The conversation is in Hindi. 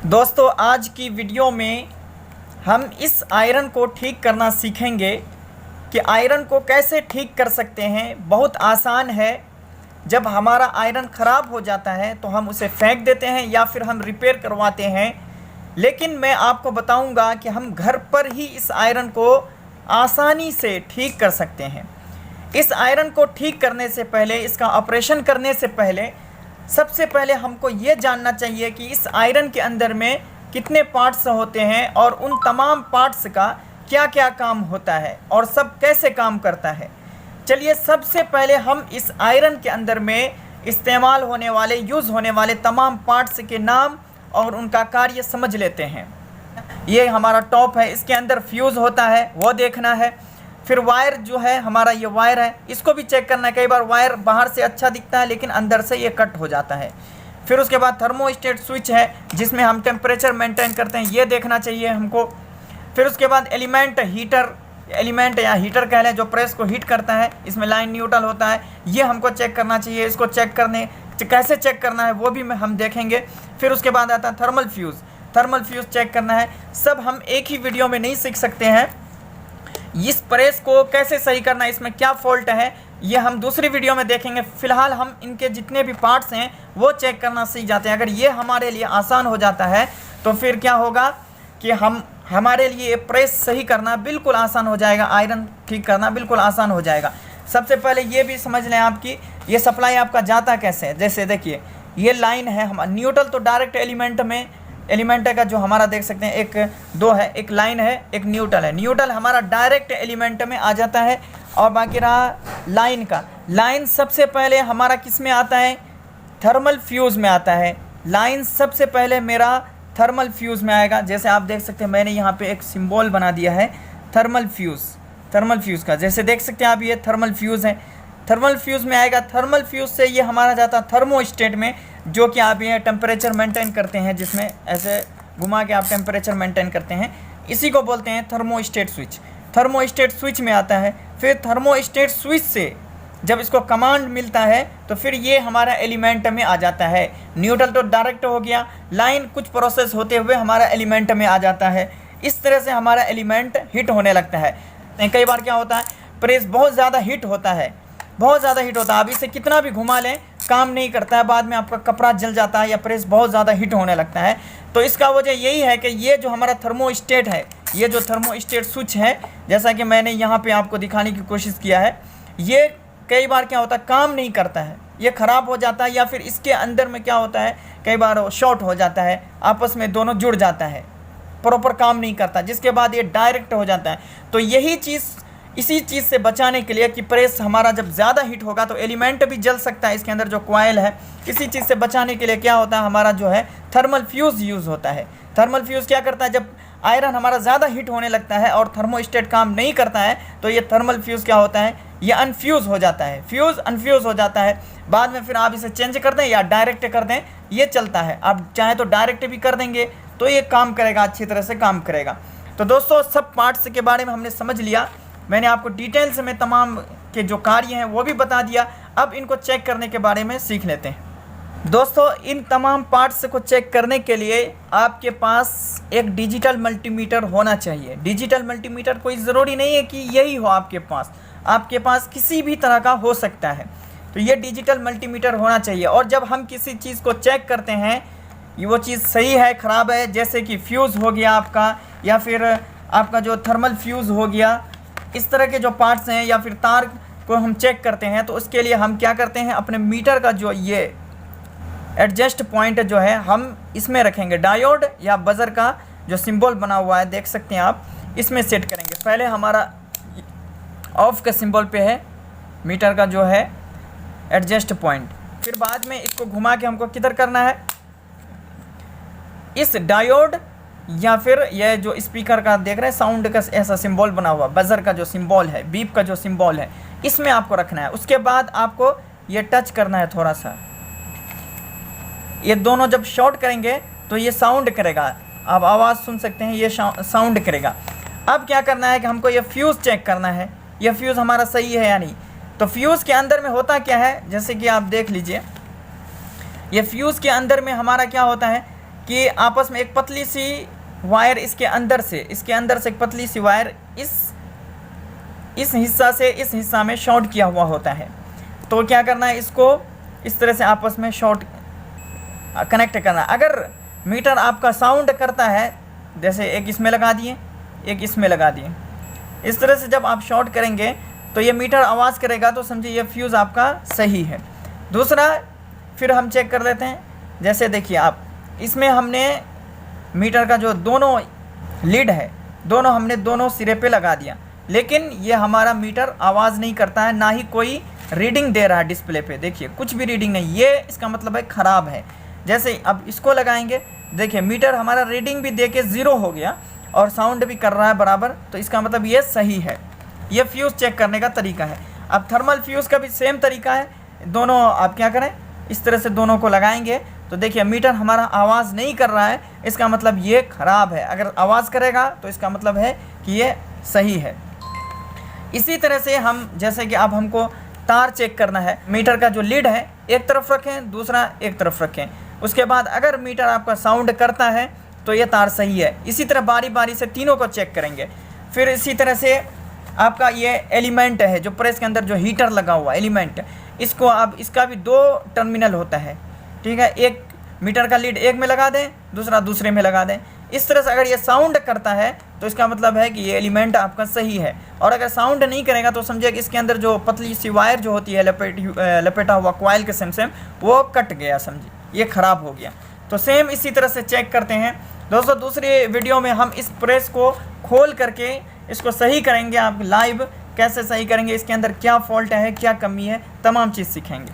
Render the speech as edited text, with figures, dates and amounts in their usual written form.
दोस्तों आज की वीडियो में हम इस आयरन को ठीक करना सीखेंगे कि आयरन को कैसे ठीक कर सकते हैं। बहुत आसान है। जब हमारा आयरन ख़राब हो जाता है तो हम उसे फेंक देते हैं या फिर हम रिपेयर करवाते हैं, लेकिन मैं आपको बताऊंगा कि हम घर पर ही इस आयरन को आसानी से ठीक कर सकते हैं। इस आयरन को ठीक करने से पहले, इसका ऑपरेशन करने से पहले, सबसे पहले हमको ये जानना चाहिए कि इस आयरन के अंदर में कितने पार्ट्स होते हैं और उन तमाम पार्ट्स का क्या क्या काम होता है और सब कैसे काम करता है। चलिए सबसे पहले हम इस आयरन के अंदर में इस्तेमाल होने वाले, यूज़ होने वाले तमाम पार्ट्स के नाम और उनका कार्य समझ लेते हैं। ये हमारा टॉप है, इसके अंदर फ्यूज़ होता है, वो देखना है। फिर वायर जो है हमारा, ये वायर है, इसको भी चेक करना है। कई बार वायर बाहर से अच्छा दिखता है लेकिन अंदर से ये कट हो जाता है। फिर उसके बाद थर्मोस्टेट स्विच है जिसमें हम टेम्परेचर मेंटेन करते हैं, ये देखना चाहिए हमको। फिर उसके बाद एलिमेंट हीटर, एलिमेंट या हीटर कह लें, जो प्रेस को हीट करता है, इसमें लाइन न्यूट्रल होता है, ये हमको चेक करना चाहिए। इसको चेक करने कैसे चेक करना है वो भी हम देखेंगे। फिर उसके बाद आता है thermal fuse, thermal fuse check करना है। सब हम एक ही वीडियो में नहीं सीख सकते हैं। इस प्रेस को कैसे सही करना है, इसमें क्या फॉल्ट है, ये हम दूसरी वीडियो में देखेंगे। फ़िलहाल हम इनके जितने भी पार्ट्स हैं वो चेक करना सीख जाते हैं। अगर ये हमारे लिए आसान हो जाता है तो फिर क्या होगा कि हमारे लिए प्रेस सही करना बिल्कुल आसान हो जाएगा, आयरन ठीक करना बिल्कुल आसान हो जाएगा। सबसे पहले ये भी समझ लें आपकी ये सप्लाई आपका जाता कैसे है। जैसे देखिए ये लाइन है, हम न्यूट्रल तो डायरेक्ट एलिमेंट में, एलिमेंट का जो हमारा देख सकते हैं एक दो है, एक लाइन है, एक न्यूट्रल है। न्यूट्रल हमारा डायरेक्ट एलिमेंट में आ जाता है। और बाकी रहा लाइन का, लाइन सबसे पहले हमारा किस में आता है, थर्मल फ्यूज़ में आता है। लाइन सबसे पहले मेरा थर्मल फ्यूज़ में आएगा। जैसे आप देख सकते हैं मैंने यहाँ पे एक सिंबल बना दिया है थर्मल फ्यूज़, थर्मल फ्यूज़ का। जैसे देख सकते हैं आप ये थर्मल फ्यूज़ है, थर्मल फ्यूज़ में आएगा। थर्मल फ्यूज़ से ये हमारा जाता है थर्मोस्टेट में, जो कि आप ये टेम्परेचर मेंटेन करते हैं, जिसमें ऐसे घुमा के आप टेम्परेचर मेंटेन करते हैं, इसी को बोलते हैं थर्मोस्टेट स्विच। थर्मोस्टेट स्विच में आता है। फिर थर्मोस्टेट स्विच से जब इसको कमांड मिलता है तो फिर ये हमारा एलिमेंट में आ जाता है। न्यूट्रल तो डायरेक्ट हो गया, लाइन कुछ प्रोसेस होते हुए हमारा एलिमेंट में आ जाता है। इस तरह से हमारा एलिमेंट हिट होने लगता है। कई बार क्या होता है, प्रेस बहुत ज़्यादा हिट होता है, बहुत ज़्यादा हिट होता है। आप इसे कितना भी घुमा लें काम नहीं करता है, बाद में आपका कपड़ा जल जाता है या प्रेस बहुत ज़्यादा हिट होने लगता है। तो इसका वजह यही है कि ये जो हमारा थर्मोस्टेट है, ये जो थर्मोस्टेट स्विच है, जैसा कि मैंने यहाँ पे आपको दिखाने की कोशिश किया है, ये कई बार क्या होता है काम नहीं करता है, ये ख़राब हो जाता है। या फिर इसके अंदर में क्या होता है, कई बार शॉर्ट हो जाता है, आपस में दोनों जुड़ जाता है, प्रॉपर काम नहीं करता, जिसके बाद ये डायरेक्ट हो जाता है। तो यही चीज़, इसी चीज़ से बचाने के लिए कि प्रेस हमारा जब ज़्यादा हीट होगा तो एलिमेंट भी जल सकता है, इसके अंदर जो कॉइल है, इसी चीज़ से बचाने के लिए क्या होता है, हमारा जो है थर्मल फ्यूज़ यूज़ होता है। थर्मल फ्यूज़ क्या करता है, जब आयरन हमारा ज़्यादा हीट होने लगता है और थर्मोस्टेट काम नहीं करता है तो ये थर्मल फ्यूज़ क्या होता है, ये अनफ्यूज़ हो जाता है, फ्यूज़ अनफ्यूज़ हो जाता है। बाद में फिर आप इसे चेंज कर दें या डायरेक्ट कर दें, ये चलता है। आप चाहे तो डायरेक्ट भी कर देंगे तो ये काम करेगा, अच्छी तरह से काम करेगा। तो दोस्तों सब पार्ट्स के बारे में हमने समझ लिया, मैंने आपको डिटेल्स में तमाम के जो कार्य हैं वो भी बता दिया। अब इनको चेक करने के बारे में सीख लेते हैं। दोस्तों इन तमाम पार्ट्स को चेक करने के लिए आपके पास एक डिजिटल मल्टीमीटर होना चाहिए। डिजिटल मल्टीमीटर कोई ज़रूरी नहीं है कि यही हो आपके पास किसी भी तरह का हो सकता है। तो ये डिजिटल मल्टीमीटर होना चाहिए। और जब हम किसी चीज़ को चेक करते हैं, वो चीज़ सही है ख़राब है, जैसे कि फ्यूज़ हो गया आपका, या फिर आपका जो थर्मल फ्यूज़ हो गया, इस तरह के जो पार्ट्स हैं, या फिर तार को हम चेक करते हैं, तो उसके लिए हम क्या करते हैं, अपने मीटर का जो ये एडजस्ट पॉइंट जो है हम इसमें रखेंगे। डायोड या बज़र का जो सिंबल बना हुआ है देख सकते हैं आप, इसमें सेट करेंगे। पहले हमारा ऑफ का सिंबल पे है मीटर का जो है एडजस्ट पॉइंट, फिर बाद में इसको घुमा के हमको किधर करना है, इस डायोड या फिर ये जो स्पीकर का देख रहे हैं साउंड का ऐसा सिंबल बना हुआ, बज़र का जो सिंबल है, बीप का जो सिंबल है, इसमें आपको रखना है। उसके बाद आपको ये टच करना है थोड़ा सा, ये दोनों जब शॉर्ट करेंगे तो ये साउंड करेगा, आप आवाज़ सुन सकते हैं, ये साउंड करेगा। अब क्या करना है कि हमको ये फ्यूज़ चेक करना है, ये फ्यूज़ हमारा सही है या नहीं। तो फ्यूज़ के अंदर में होता क्या है, जैसे कि आप देख लीजिए, ये फ्यूज़ के अंदर में हमारा क्या होता है कि आपस में एक पतली सी वायर इसके अंदर से एक पतली सी वायर इस हिस्सा से इस हिस्सा में शॉर्ट किया हुआ होता है। तो क्या करना है, इसको इस तरह से आपस में शॉर्ट कनेक्ट करना। अगर मीटर आपका साउंड करता है, जैसे एक इसमें लगा दिए, एक इसमें लगा दिए, इस तरह से जब आप शॉर्ट करेंगे तो ये मीटर आवाज़ करेगा, तो समझिए ये फ्यूज़ आपका सही है। दूसरा फिर हम चेक कर लेते हैं, जैसे देखिए आप इसमें हमने मीटर का जो दोनों लीड है दोनों हमने दोनों सिरे पे लगा दिया, लेकिन ये हमारा मीटर आवाज़ नहीं करता है, ना ही कोई रीडिंग दे रहा है डिस्प्ले पे। देखिए कुछ भी रीडिंग नहीं, ये इसका मतलब है ख़राब है। जैसे अब इसको लगाएंगे, देखिए मीटर हमारा रीडिंग भी दे के 0 हो गया और साउंड भी कर रहा है बराबर, तो इसका मतलब ये सही है। ये फ्यूज़ चेक करने का तरीका है। अब थर्मल फ्यूज़ का भी सेम तरीका है। दोनों आप क्या करें, इस तरह से दोनों को लगाएंगे तो देखिए मीटर हमारा आवाज़ नहीं कर रहा है, इसका मतलब ये ख़राब है। अगर आवाज़ करेगा तो इसका मतलब है कि ये सही है। इसी तरह से हम, जैसे कि अब हमको तार चेक करना है, मीटर का जो लीड है एक तरफ रखें, दूसरा एक तरफ रखें। उसके बाद अगर मीटर आपका साउंड करता है तो ये तार सही है। इसी तरह बारी बारी से तीनों को चेक करेंगे। फिर इसी तरह से आपका ये एलिमेंट है जो प्रेस के अंदर जो हीटर लगा हुआ एलिमेंट, इसको आप, इसका भी 2 टर्मिनल होता है, ठीक है। एक मीटर का लीड एक में लगा दें, दूसरा दूसरे में लगा दें। इस तरह से अगर ये साउंड करता है तो इसका मतलब है कि ये एलिमेंट आपका सही है। और अगर साउंड नहीं करेगा तो समझिए कि इसके अंदर जो पतली सी वायर जो होती है लपेटा हुआ कॉइल के सेम वो कट गया, समझिए ये ख़राब हो गया। तो सेम इसी तरह से चेक करते हैं दोस्तों। दूसरी वीडियो में हम इस प्रेस को खोल करके इसको सही करेंगे, आप लाइव कैसे सही करेंगे, इसके अंदर क्या फॉल्ट है, क्या कमी है, तमाम चीज़ सीखेंगे।